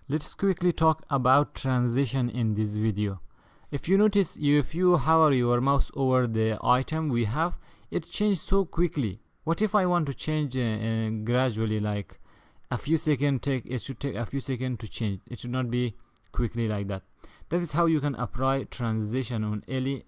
Let's quickly talk about transition in this video. If you notice, if you hover your mouse over the item we have, it changes so quickly. What if I want to change gradually, like a few seconds? It should take a few seconds to change. It should not be quickly like that. That is how you can apply transition on any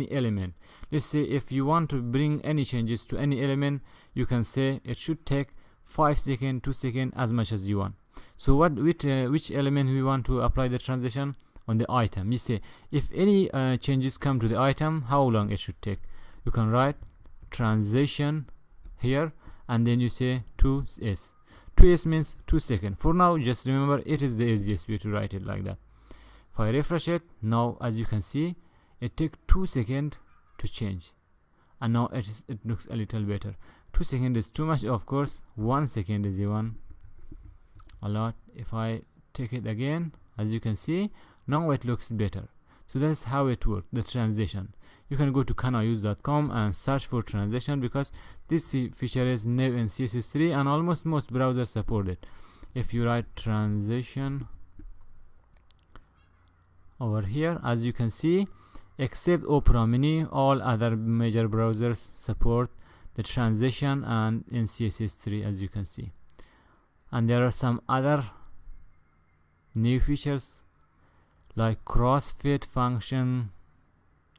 element. Let's say if you want to bring any changes to any element, you can say it should take 5 seconds, 2 seconds, as much as you want. So which element we want to apply the transition? On the item. You say if any changes come to the item, how long it should take. You can write transition here, and then you say 2s. 2s means 2 seconds. For now, just remember, it is the easiest way to write it like that. If I refresh it now, as you can see, it takes 2 seconds to change, and now it looks a little better. 2 seconds is too much, of course. 1 second is even a lot. If I take it again, as you can see, now it looks better. So that's how it works, the transition. You can go to caniuse.com and search for transition, because this feature is new in CSS3 and almost most browsers support it. If you write transition over here, as you can see, except Opera Mini, all other major browsers support the transition and in CSS3, as you can see. And there are some other new features like crossfit function,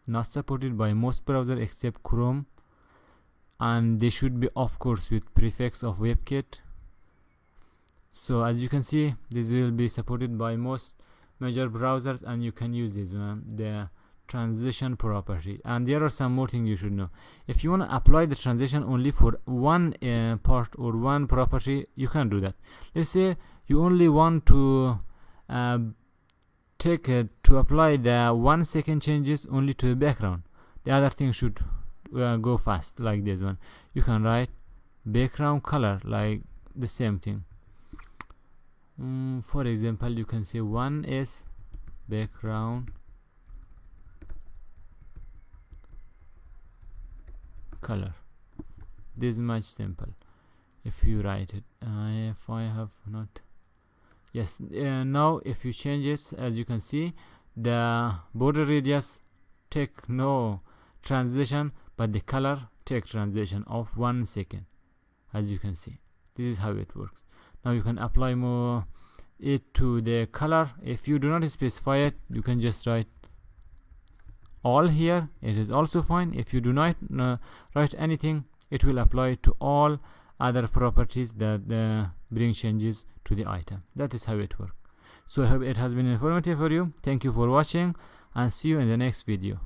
not supported by most browsers except Chrome, and they should be, of course, with prefix of WebKit. So as you can see, this will be supported by most major browsers, and you can use this one, the transition property. And there are some more things you should know. If you want to apply the transition only for one part or one property, you can do that. Let's say you only want to to apply the 1 second changes only to the background. The other thing should go fast, like this one. You can write background color, like the same thing. For example, you can say 1s background color. This is much simple if you write it. If I have not, yes, now if you change it, as you can see, the border radius take no transition, but the color take transition of 1 second. As you can see, this is how it works. Now you can apply more it to the color. If you do not specify it, you can just write all here. It is also fine. If you do not write anything, it will apply to all other properties that bring changes to the item. That is how it works. So I hope it has been informative for you. Thank you for watching, and see you in the next video.